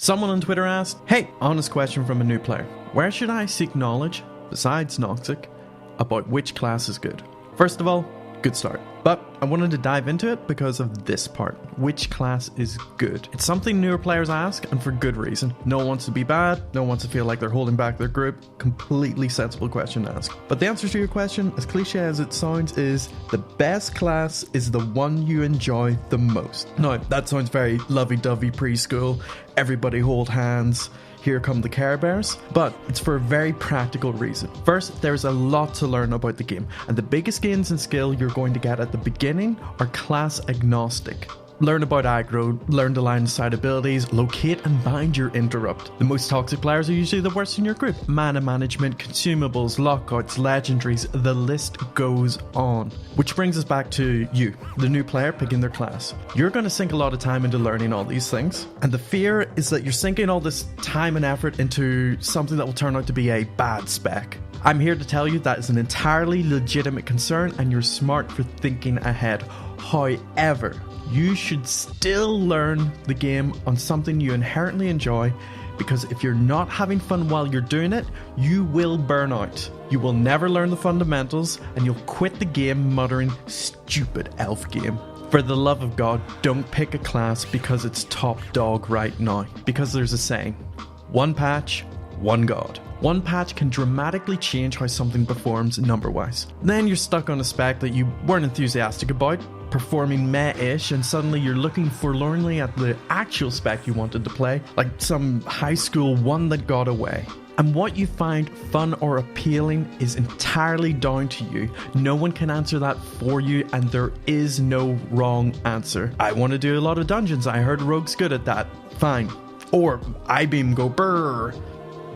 Someone on Twitter asked, hey, honest question from a new player. Where should I seek knowledge, besides Noxic, about which class is good? First of all, good start. But I wanted to dive into it because of this part. Which class is good? It's something newer players ask, and for good reason. No one wants to be bad, no one wants to feel like they're holding back their group. Completely sensible question to ask. But the answer to your question, as cliche as it sounds, is the best class is the one you enjoy the most. Now, that sounds very lovey-dovey preschool, everybody hold hands, here come the Care Bears, but it's for a very practical reason. First, there's a lot to learn about the game, and the biggest gains in skill you're going to get at the beginning are class agnostic. Learn about aggro, learn to line of sight abilities, locate and bind your interrupt. The most toxic players are usually the worst in your group. Mana management, consumables, lockouts, legendaries, the list goes on. Which brings us back to you, the new player picking their class. You're going to sink a lot of time into learning all these things, and the fear is that you're sinking all this time and effort into something that will turn out to be a bad spec. I'm here to tell you that is an entirely legitimate concern and you're smart for thinking ahead. However, you should still learn the game on something you inherently enjoy, because if you're not having fun while you're doing it, you will burn out. You will never learn the fundamentals and you'll quit the game muttering, stupid elf game. For the love of God, don't pick a class because it's top dog right now. Because there's a saying, one patch, one god. One patch can dramatically change how something performs number-wise. Then you're stuck on a spec that you weren't enthusiastic about, performing meh-ish, and suddenly you're looking forlornly at the actual spec you wanted to play, like some high school one that got away. And what you find fun or appealing is entirely down to you. No one can answer that for you, and there is no wrong answer. I want to do a lot of dungeons, I heard Rogue's good at that. Fine. Or I-beam go brrr.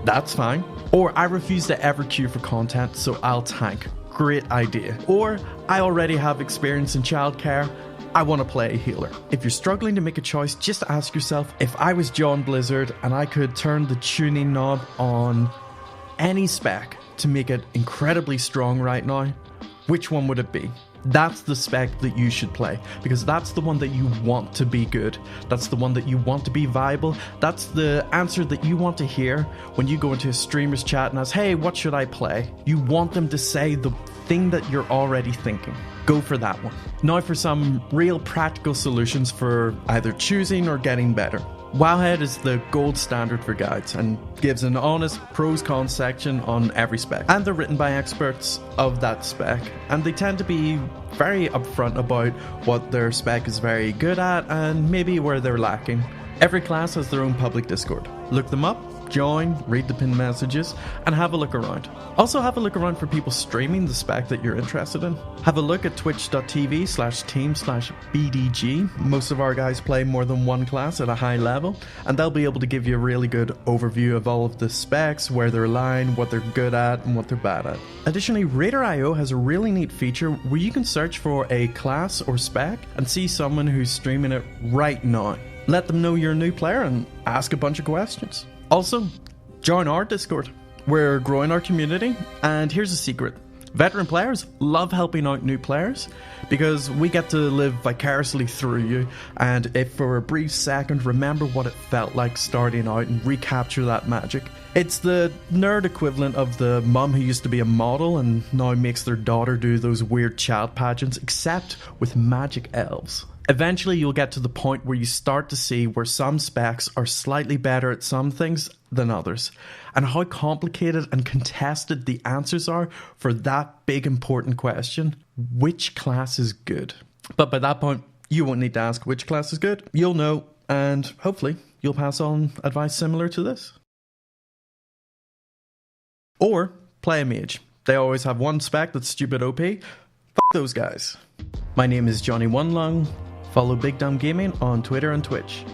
That's fine. Or I refuse to ever queue for content, so I'll tank. Great idea. Or I already have experience in childcare, I want to play a healer. If you're struggling to make a choice, just ask yourself, if I was John Blizzard and I could turn the tuning knob on any spec to make it incredibly strong right now, which one would it be? That's the spec that you should play, because that's the one that you want to be good. That's the one that you want to be viable. That's the answer that you want to hear when you go into a streamer's chat and ask, hey, what should I play? You want them to say the thing that you're already thinking. Go for that one. Now for some real practical solutions for either choosing or getting better. Wowhead is the gold standard for guides and gives an honest pros-cons section on every spec. And they're written by experts of that spec, and they tend to be very upfront about what their spec is very good at and maybe where they're lacking. Every class has their own public Discord. Look them up, join, read the pinned messages, and have a look around. Also have a look around for people streaming the spec that you're interested in. Have a look at twitch.tv/team/BDG. Most of our guys play more than one class at a high level, and they'll be able to give you a really good overview of all of the specs, where they're aligned, what they're good at, and what they're bad at. Additionally, Raider.io has a really neat feature where you can search for a class or spec and see someone who's streaming it right now. Let them know you're a new player and ask a bunch of questions. Also, join our Discord. We're growing our community, and here's a secret. Veteran players love helping out new players because we get to live vicariously through you, and if for a brief second remember what it felt like starting out and recapture that magic. It's the nerd equivalent of the mum who used to be a model and now makes their daughter do those weird child pageants, except with magic elves. Eventually you'll get to the point where you start to see where some specs are slightly better at some things than others, and how complicated and contested the answers are for that big important question, which class is good? But by that point, you won't need to ask which class is good. You'll know, and hopefully you'll pass on advice similar to this. Or play a mage. They always have one spec that's stupid OP. F those guys. My name is Johnny One Lung. Follow Big Dumb Gaming on Twitter and Twitch.